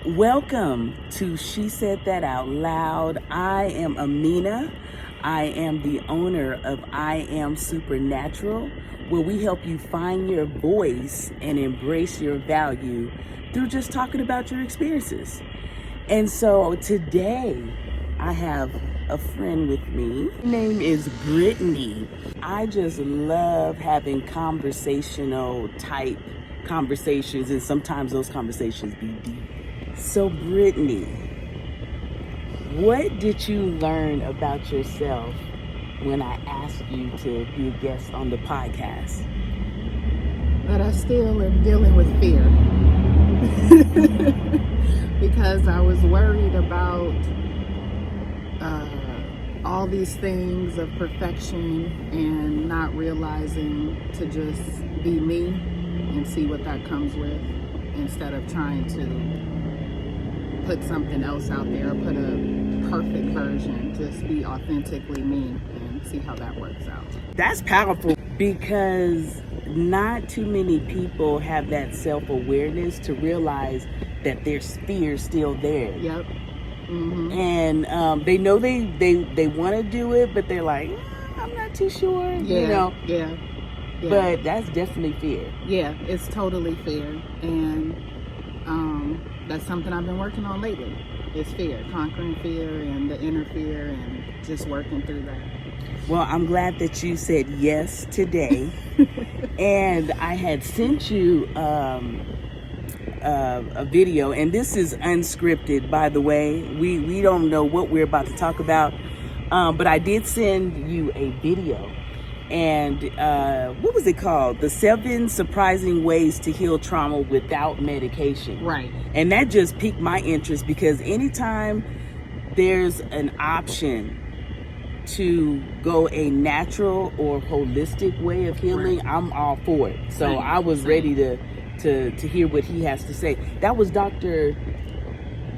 Welcome to She Said That Out Loud. I am Amina. I am the owner of I Am Supernatural, where we help you find your voice and embrace your value through just talking about your experiences. And so today I have a friend with me. Her name is Brittany. I just love having conversational type conversations, and sometimes those conversations be deep. So Brittany, what did you learn about yourself when I asked you to be a guest on the podcast? That I still am dealing with fear. Because I was worried about all these things of perfection and not realizing to just be me and see what that comes with, instead of trying to put something else out there or put a perfect version. Just be authentically me and see how that works out. That's powerful, because not too many people have that self-awareness to realize that their fear's still there. Yep. Mm-hmm. And they know they want to do it, but they're like, I'm not too sure. Yeah. You know? Yeah. But that's definitely fear. Yeah, it's totally fear. And that's something I've been working on lately. It's fear, conquering fear and the inner fear, and just working through that. Well, I'm glad that you said yes today. And I had sent you a video, and this is unscripted, by the way. We don't know what we're about to talk about, but I did send you a video. And what was it called? The 7 Surprising Ways to Heal Trauma Without Medication. Right. And that just piqued my interest, because anytime there's an option to go a natural or holistic way of healing, right, I'm all for it. So right. I was ready to hear what he has to say. That was Dr.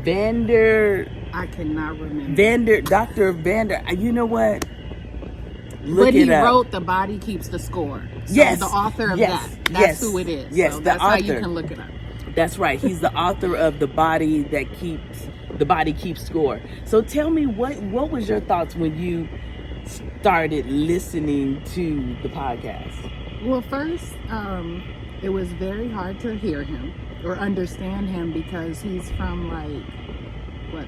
Vander. I cannot remember. Dr. Vander. You know what? But he wrote The Body Keeps the Score. So yes. The author of yes. that. That's yes. who it is. Yes. So the that's author. How you can look it up. That's right. He's the author of The Body Keeps Score. So tell me, what was your thoughts when you started listening to the podcast? Well, first, it was very hard to hear him or understand him, because he's from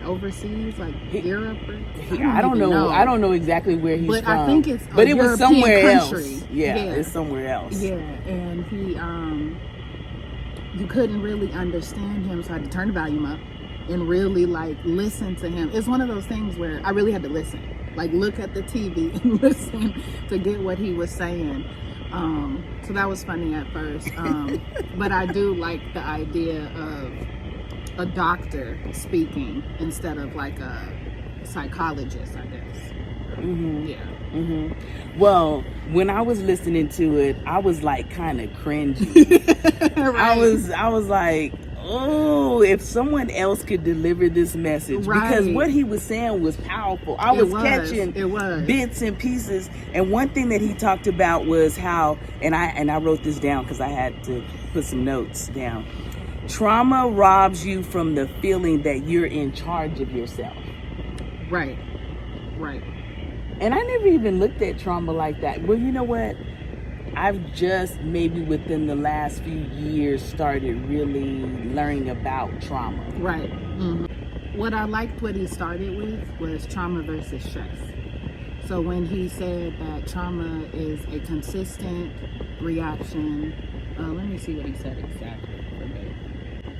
overseas, Europe? I don't know. I don't know exactly where he's from. But I think it's but it European was somewhere country. Else. Yeah, it's somewhere else. Yeah, and he, you couldn't really understand him, so I had to turn the volume up and really listen to him. It's one of those things where I really had to listen, look at the TV and listen to get what he was saying. So that was funny at first, but I do like the idea of a doctor speaking instead of a psychologist, I guess. Mm-hmm. Yeah. Mm-hmm. Well, when I was listening to it, I was kind of cringy. Right. I was like, oh, if someone else could deliver this message, right, because what he was saying was powerful. I was catching bits and pieces, and one thing that he talked about was how, and I wrote this down because I had to put some notes down. Trauma robs you from the feeling that you're in charge of yourself. Right. And I never even looked at trauma like that. Well, you know what? I've just maybe within the last few years started really learning about trauma. Right. Mm-hmm. What I liked what he started with was trauma versus stress. So when he said that trauma is a consistent reaction, let me see what he said exactly.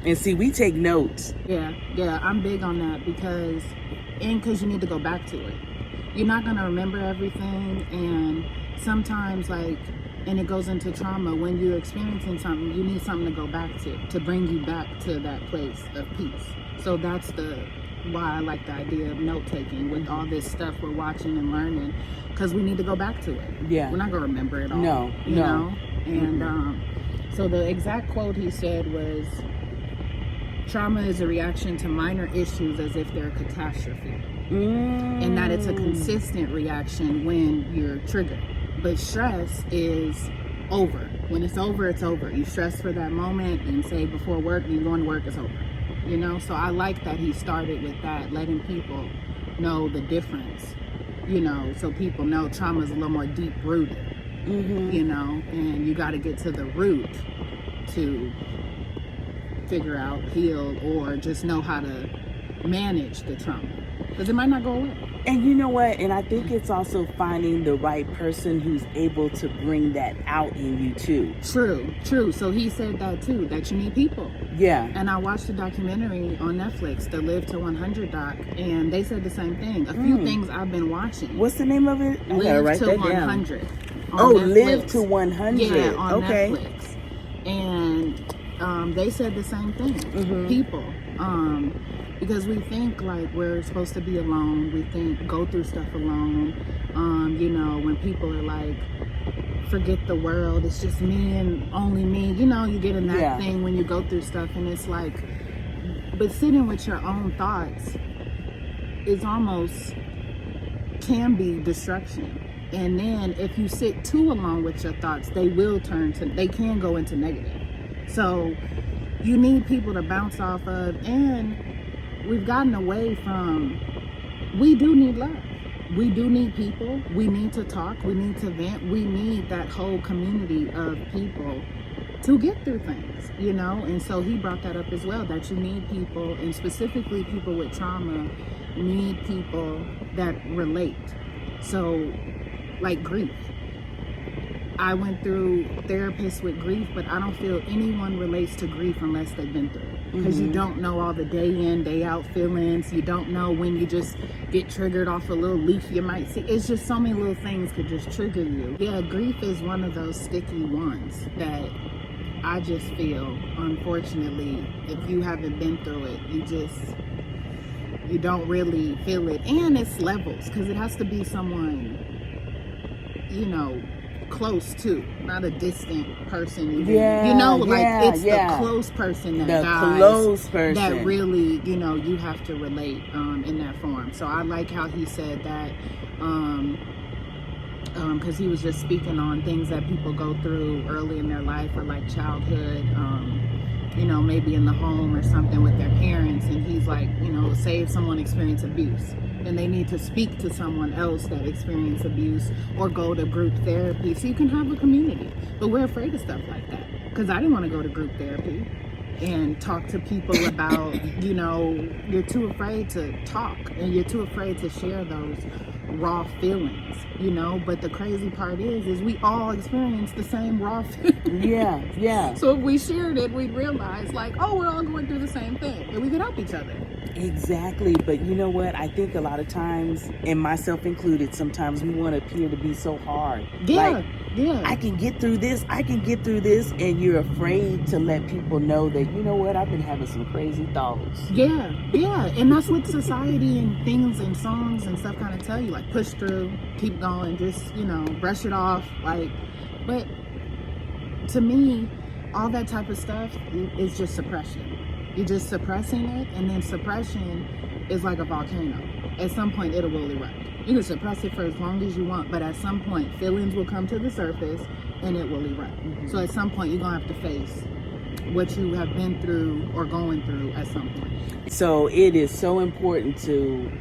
And see, we take notes. Yeah, I'm big on that, because you need to go back to it. You're not going to remember everything, and sometimes, and it goes into trauma, when you're experiencing something, you need something to go back to bring you back to that place of peace. So that's why I like the idea of note-taking with all this stuff we're watching and learning, because we need to go back to it. Yeah. We're not going to remember it all. No. You know? And so the exact quote he said was, trauma is a reaction to minor issues as if they're a catastrophe. And that it's a consistent reaction when you're triggered. But stress is over. When it's over, it's over. You stress for that moment and say before work, you're going to work, it's over. you know? So I like that he started with that, letting people know the difference, you know, so people know trauma is a little more deep rooted, you know, and you got to get to the root to figure out, heal, or just know how to manage the trauma, because it might not go away. And you know what? And I think it's also finding the right person who's able to bring that out in you too. True. So he said that too, that you need people. Yeah. And I watched a documentary on Netflix, the Live to 100 doc, and they said the same thing. A few things I've been watching. What's the name of it? Live to 100. Oh, Netflix. Live to 100. Yeah, on Netflix. And they said the same thing. People. Because we think like we're supposed to be alone. We think go through stuff alone. You know, when people are like, forget the world, it's just me and only me. You know, you get in that thing when you go through stuff, and it's like, but sitting with your own thoughts is almost, can be destruction. And then if you sit too alone with your thoughts, they can go into negative. So you need people to bounce off of, and we've gotten away from, we do need love. We do need people. We need to talk. We need to vent. We need that whole community of people to get through things, you know? And so he brought that up as well, that you need people, and specifically people with trauma need people that relate. So like grief. I went through therapists with grief, but I don't feel anyone relates to grief unless they've been through it. Because you don't know all the day in, day out feelings. You don't know when you just get triggered off a little leaf you might see. It's just so many little things could just trigger you. Yeah, grief is one of those sticky ones that I just feel, unfortunately, if you haven't been through it, you don't really feel it. And it's levels, because it has to be someone, you know, close to, not a distant person. It's the close person that that really, you know, you have to relate in that form. So I like how he said that, because he was just speaking on things that people go through early in their life, or like childhood, you know, maybe in the home or something with their parents. And he's like, you know, say if someone experienced abuse, and they need to speak to someone else that experienced abuse, or go to group therapy, so you can have a community. But we're afraid of stuff like that, because I didn't want to go to group therapy and talk to people about, you know, you're too afraid to talk, and you're too afraid to share those raw feelings, you know. But the crazy part is we all experience the same raw feelings. Yeah. So if we shared it, we'd realize like, oh, we're all going through the same thing, and we could help each other. Exactly. But you know what? I think a lot of times, and myself included, sometimes we want to appear to be so hard. Yeah. I can get through this. And you're afraid to let people know that, you know what, I've been having some crazy thoughts. Yeah. And that's what society and things and songs and stuff kind of tell you, like push through, keep going, just, you know, brush it off. Like, but to me, all that type of stuff is just suppression. You're just suppressing it, and then suppression is like a volcano. At some point, it will erupt. You can suppress it for as long as you want, but at some point, feelings will come to the surface, and it will erupt. So at some point, you're going to have to face what you have been through or going through at some point. So it is so important to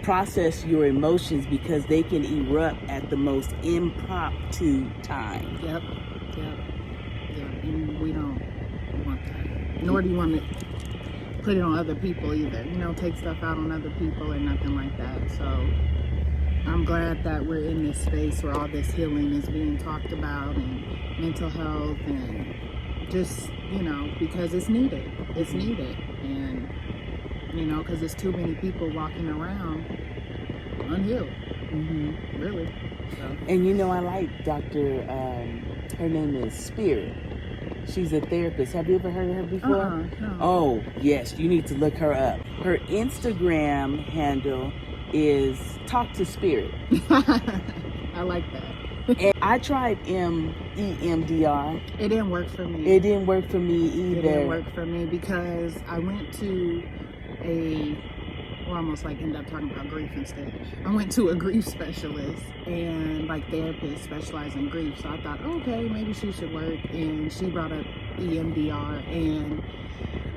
process your emotions, because they can erupt at the most impromptu time. Yep. And we don't want that. Nor do you want to put it on other people either. You know, take stuff out on other people or nothing like that. So I'm glad that we're in this space where all this healing is being talked about, and mental health, and just, you know, because it's needed. It's needed. And, you know, because there's too many people walking around unhealed. Really. So. And, you know, I like Dr. Her name is Spirit. She's a therapist. Have you ever heard of her before? No. Oh, yes. You need to look her up. Her Instagram handle is Talk to Spirit. I like that. And I tried EMDR. It didn't work for me. It didn't work for me either. It didn't work for me because I went to almost like end up talking about grief instead. I went to a grief specialist, and like therapists specialize in grief. So I thought, okay, maybe she should work. And she brought up EMDR, and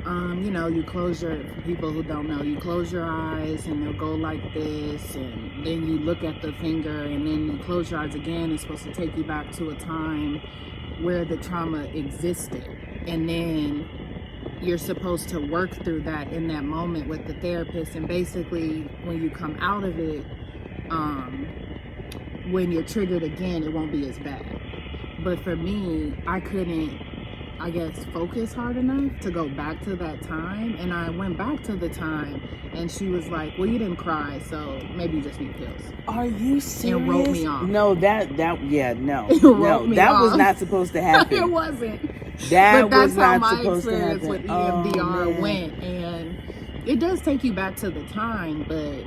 You close for people who don't know, you close your eyes and they'll go like this, and then you look at the finger, and then you close your eyes again. It's supposed to take you back to a time where the trauma existed, and then you're supposed to work through that in that moment with the therapist. And basically, when you come out of it, when you're triggered again, it won't be as bad. But for me, I couldn't, I guess, focus hard enough to go back to that time. And I went back to the time, and she was like, well, you didn't cry, so maybe you just need pills. Are you serious? And wrote me off. No, no, that was not supposed to happen. It wasn't. That but was that's not how my supposed to happen. experience with EMDR went. And it does take you back to the time, but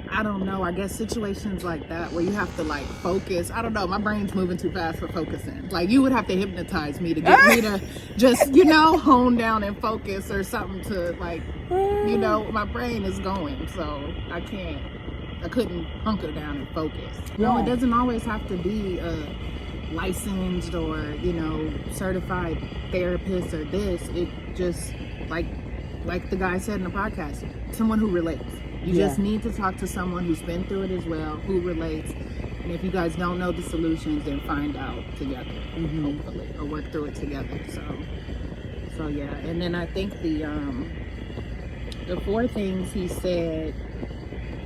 I don't know. I guess situations like that where you have to like focus. I don't know. My brain's moving too fast for focusing. Like you would have to hypnotize me to get me to just, hone down and focus or something to like, my brain is going. So I couldn't hunker down and focus. No, it doesn't always have to be licensed or, certified therapist or this. It just like the guy said in the podcast, someone who relates. You just need to talk to someone who's been through it as well, who relates. And if you guys don't know the solutions, then find out together, hopefully, or work through it together. So yeah. And then I think the 4 things he said,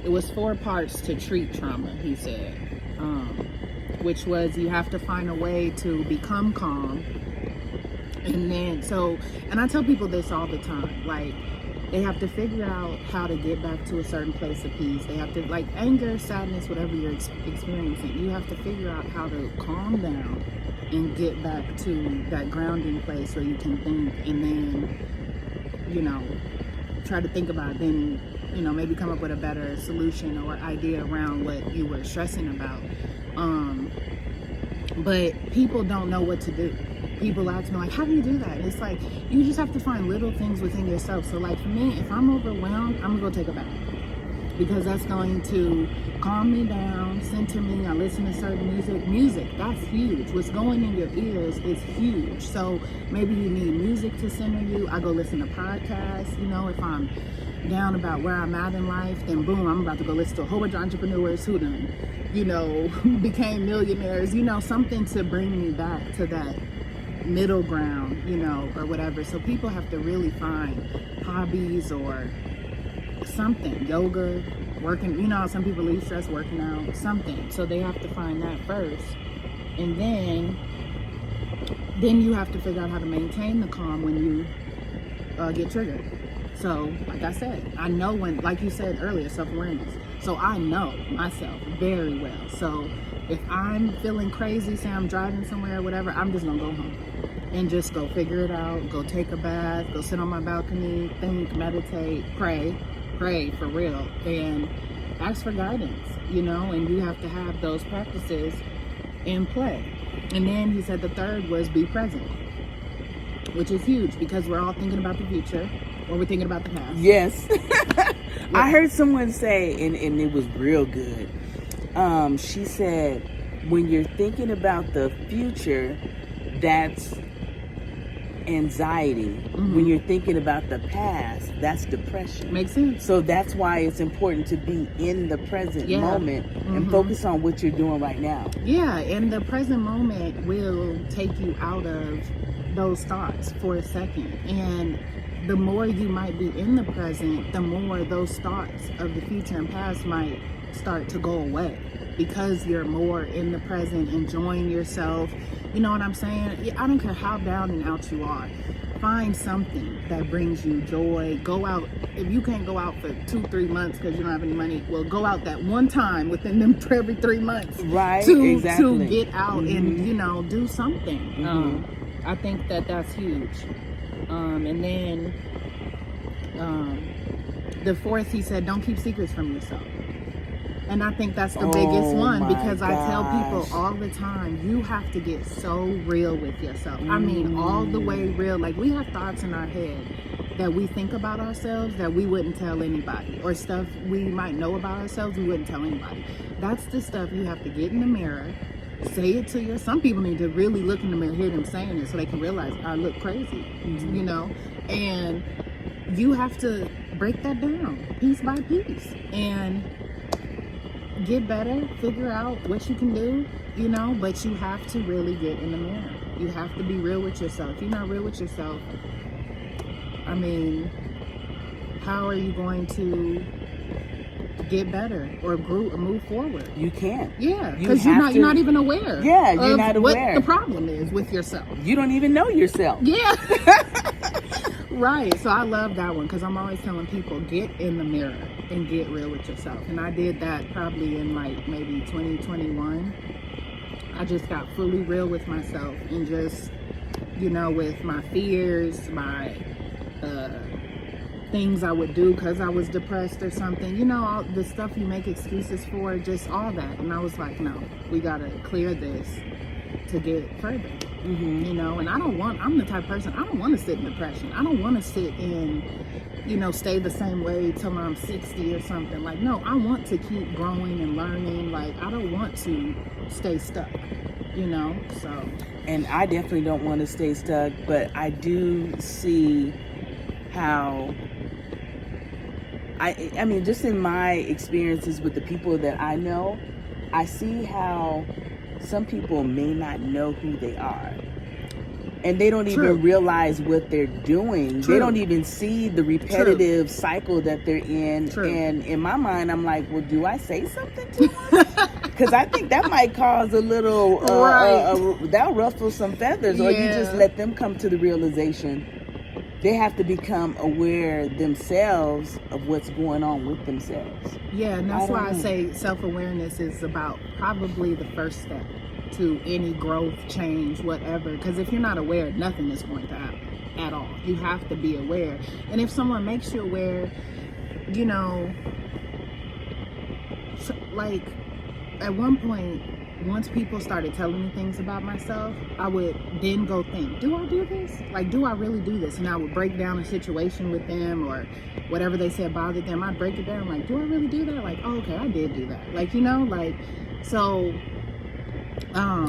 it was 4 parts to treat trauma, he said, which was you have to find a way to become calm. And then, and I tell people this all the time, like, they have to figure out how to get back to a certain place of peace. They have to, like, anger, sadness, whatever you're experiencing, you have to figure out how to calm down and get back to that grounding place where you can think, and then, try to think about it. Then, maybe come up with a better solution or idea around what you were stressing about. But people don't know what to do. People ask me, like, how do you do that? It's like, you just have to find little things within yourself. So, like, for me, if I'm overwhelmed, I'm going to go take a bath. Because that's going to calm me down, center me. I listen to certain music. That's huge. What's going in your ears is huge. So, maybe you need music to center you. I go listen to podcasts. If I'm down about where I'm at in life, then boom, I'm about to go listen to a whole bunch of entrepreneurs who done, became millionaires. Something to bring me back to that middle ground, or whatever. So people have to really find hobbies or something, yoga, working, some people leave stress working out, something. So they have to find that first. And then you have to figure out how to maintain the calm when you get triggered. So, like I said, I know when, like you said earlier, self-awareness. So I know myself very well. So if I'm feeling crazy, say I'm driving somewhere or whatever, I'm just gonna go home and just go figure it out, go take a bath, go sit on my balcony, think, meditate, pray for real, and ask for guidance, and you have to have those practices in play. And then he said the 3rd was be present, which is huge because we're all thinking about the future or we're thinking about the past. Yes. I heard someone say, and it was real good. She said, when you're thinking about the future, that's anxiety. When you're thinking about the past, that's depression. Makes sense. So that's why it's important to be in the present moment and focus on what you're doing right now. Yeah, and the present moment will take you out of those thoughts for a second. And the more you might be in the present, the more those thoughts of the future and past might start to go away because you're more in the present, enjoying yourself. You know what I'm saying? I don't care how down and out you are. Find something that brings you joy. Go out. If you can't go out for 2-3 months because you don't have any money, well, go out that one time within them every 3 months. Right, to get out and, do something. I think that's huge. And then the 4th, he said, don't keep secrets from yourself. And I think that's the biggest one because I tell people all the time, you have to get so real with yourself. I mean, all the way real. Like, we have thoughts in our head that we think about ourselves that we wouldn't tell anybody, or stuff we might know about ourselves we wouldn't tell anybody. That's the stuff you have to get in the mirror say it to you. Some people need to really look in the mirror, hear them saying it, so they can realize I look crazy, you know. And you have to break that down piece by piece and get better, figure out what you can do, you know. But you have to really get in the mirror. You have to be real with yourself. If you're not real with yourself, I mean, how are you going to get better or grow or move forward? You can't. Yeah, because you're not even aware. Yeah, you're not aware what the problem is with yourself. You don't even know yourself. Yeah. Right. So I love that one, because I'm always telling people, get in the mirror and get real with yourself. And I did that probably in like maybe 2021. I just got fully real with myself, and just, you know, with my fears, my things I would do because I was depressed or something, you know, all the stuff you make excuses for, just all that. And I was like, no, we gotta clear this to get further. You know, and I'm the type of person, I don't want to sit in depression. I don't want to sit in, you know, stay the same way till I'm 60 or something. Like, no, I want to keep growing and learning. Like, I don't want to stay stuck, you know. So, and I definitely don't want to stay stuck, but I do see how I mean, just in my experiences with the people that I know, I see how some people may not know who they are. And they don't even realize what they're doing. They don't even see the repetitive cycle that they're in. And in my mind, I'm like, well, do I say something to them? Because I think that might cause a little, that'll ruffle some feathers. Or you just let them come to the realization. They have to become aware themselves of what's going on with themselves. Yeah, and that's why I say self-awareness is about probably the first step to any growth, change, whatever. Because if you're not aware, nothing is going to happen at all. You have to be aware. And if someone makes you aware, you know, so, like at one point, once people started telling me things about myself, I would then go think, do I do this? Like, do I really do this? And I would break down a situation with them, or whatever they said bothered them. I'd break it down, like, do I really do that? Like, oh, okay, I did do that. Like, you know, like, so...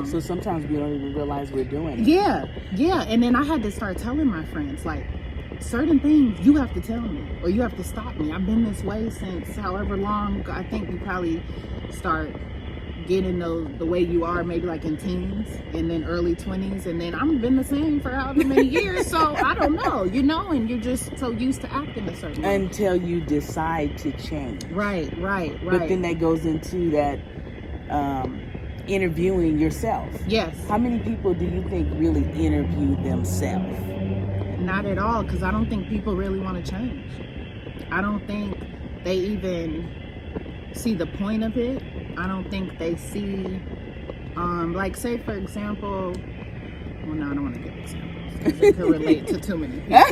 so sometimes we don't even realize we're doing it. Yeah. And then I had to start telling my friends, like, certain things you have to tell me, or you have to stop me. I've been this way since however long. I think you probably start getting the way you are maybe like in teens and then early 20s, and then I've been the same for however many years. So I don't know, you know, and you're just so used to acting a certain way until you decide to change. Right. But then that goes into that interviewing yourself. Yes. How many people do you think really interview themselves? Not at all, because I don't think people really want to change. I don't think they even see the point of it. I don't think they see, like, say for example, well, no, I don't want to give examples because it could relate to too many people.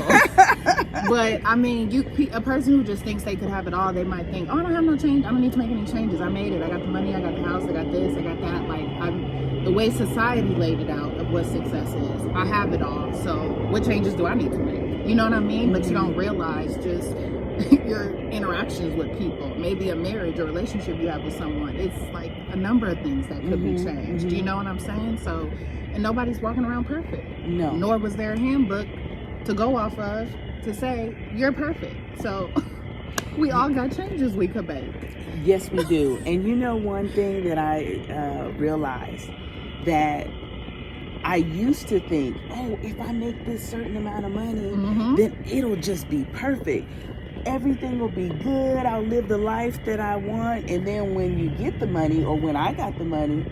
But I mean, a person who just thinks they could have it all, they might think, oh, I don't have no change. I don't need to make any changes. I made it. I got the money. I got the house. I got this. I got that. Like, the way society laid it out of what success is, I have it all. So what changes do I need to make? You know what I mean? But you don't realize just your interactions with people, maybe a marriage or relationship you have with someone. It's like a number of things that could be changed. Do you know what I'm saying? So, and nobody's walking around perfect. No. Nor was there a handbook to go off of to say you're perfect. So we all got changes we could make. Yes, we do. And you know, one thing that I realized, that I used to think, oh, if I make this certain amount of money, then it'll just be perfect. Everything will be good. I'll live the life that I want. And then when you get the money, or when I got the money,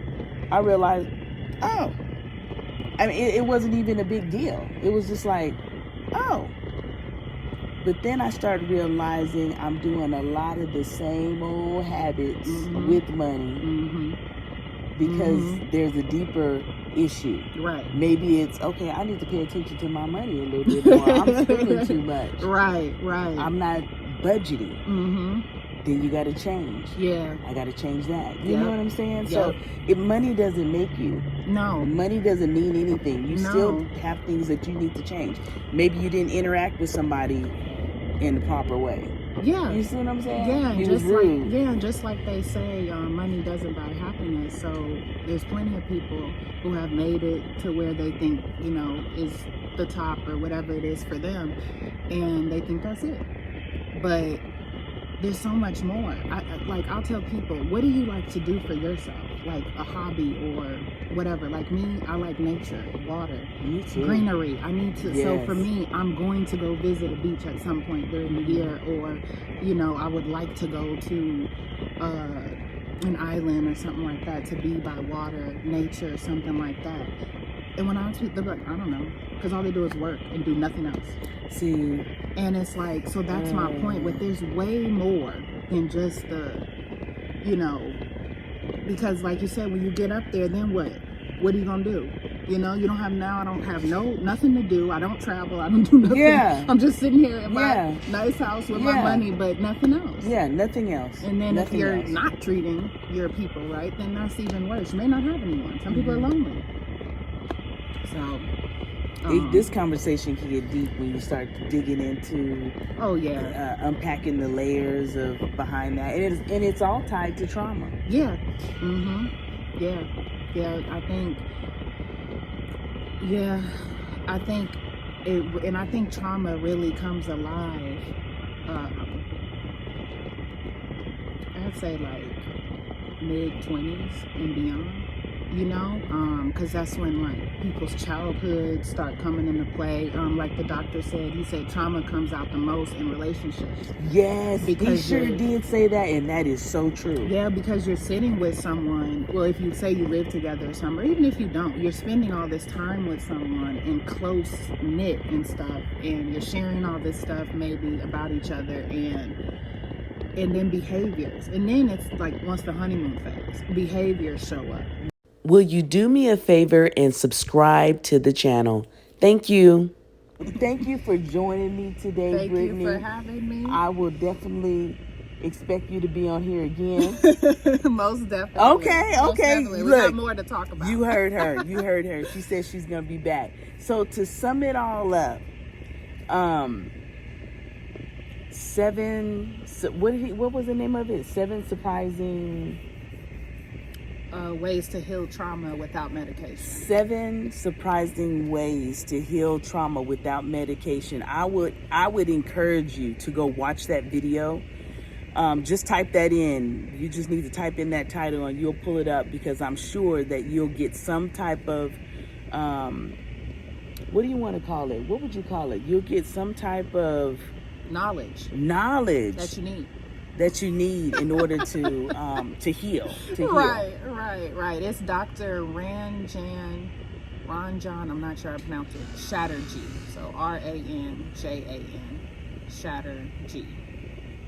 I realized, oh, I mean, it wasn't even a big deal. It was just like, oh. But then I started realizing I'm doing a lot of the same old habits with money because there's a deeper issue. Right. Maybe it's, okay, I need to pay attention to my money a little bit more. I'm spending too much. Right. I'm not budgeting. Then you got to change. Yeah. I got to change that. You know what I'm saying? Yep. So if money doesn't make you. No. Money doesn't mean anything. You still have things that you need to change. Maybe you didn't interact with somebody in the proper way. Yeah. You see what I'm saying? Yeah, He and was just like rude. just like they say, money doesn't buy happiness. So there's plenty of people who have made it to where they think, is the top or whatever it is for them, and they think that's it. But there's so much more. I'll tell people, what do you like to do for yourself? Like a hobby or whatever. Like me, I like nature, water, Me too. greenery. I need to. Yes. So for me, I'm going to go visit a beach at some point during the year, or I would like to go to an island or something like that, to be by water, nature, something like that. And when I ask people, they're like, I don't know, because all they do is work and do nothing else. See, and it's like, so that's my point. With there's way more than just the, because like you said, when you get up there, then what are you gonna do? You don't have I don't have nothing to do. I don't travel. I don't do nothing. Yeah. I'm just sitting here in my nice house with my money, but nothing else. Yeah, nothing else. And then nothing if you're else. not treating your people right, then that's even worse. You may not have anyone. Some people are lonely. So this conversation can get deep when you start digging into unpacking the layers of behind that, and it's all tied to trauma. Yeah. I think I think trauma really comes alive, I'd say like mid-20s and beyond, because that's when like people's childhood start coming into play. Like the doctor said, he said trauma comes out the most in relationships. Yes, because he sure did say that, and that is so true. Yeah, because you're sitting with someone, well, if you say you live together or something, or even if you don't, you're spending all this time with someone and close knit and stuff, and you're sharing all this stuff maybe about each other, and then behaviors, and then it's like once the honeymoon phase, behaviors show up. Will you do me a favor and subscribe to the channel? Thank you. Thank you for joining me today, Thank Brittany. Thank you for having me. I will definitely expect you to be on here again. Most definitely. Okay. Definitely. We got more to talk about. You heard her. She said she's going to be back. So to sum it all up, what was the name of it? 7 surprising ways to heal trauma without medication. 7 surprising ways to heal trauma without medication. I would encourage you to go watch that video. Just type that in. You just need to type in that title and you'll pull it up, because I'm sure that you'll get some type of what do you want to call it? What would you call it? You'll get some type of knowledge that you need in order to heal. Right. It's Dr. Ranjan, I'm not sure I pronounced it, Chatterjee. So RANJAN, Chatterjee.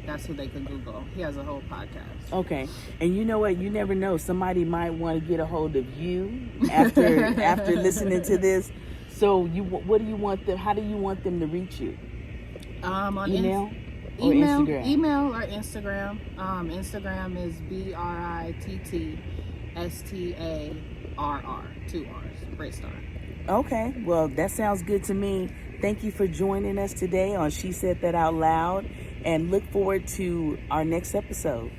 That's who they could Google. He has a whole podcast. Okay. And you know what? You never know. Somebody might want to get a hold of you after listening to this. So what do you want them? How do you want them to reach you? On email or Instagram? Email or Instagram. Instagram is BRITTSTARR, 2 R's, Britt Star. Okay. Well, that sounds good to me. Thank you for joining us today on She Said That Out Loud, and look forward to our next episode.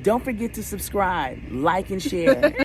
Don't forget to subscribe, like, and share.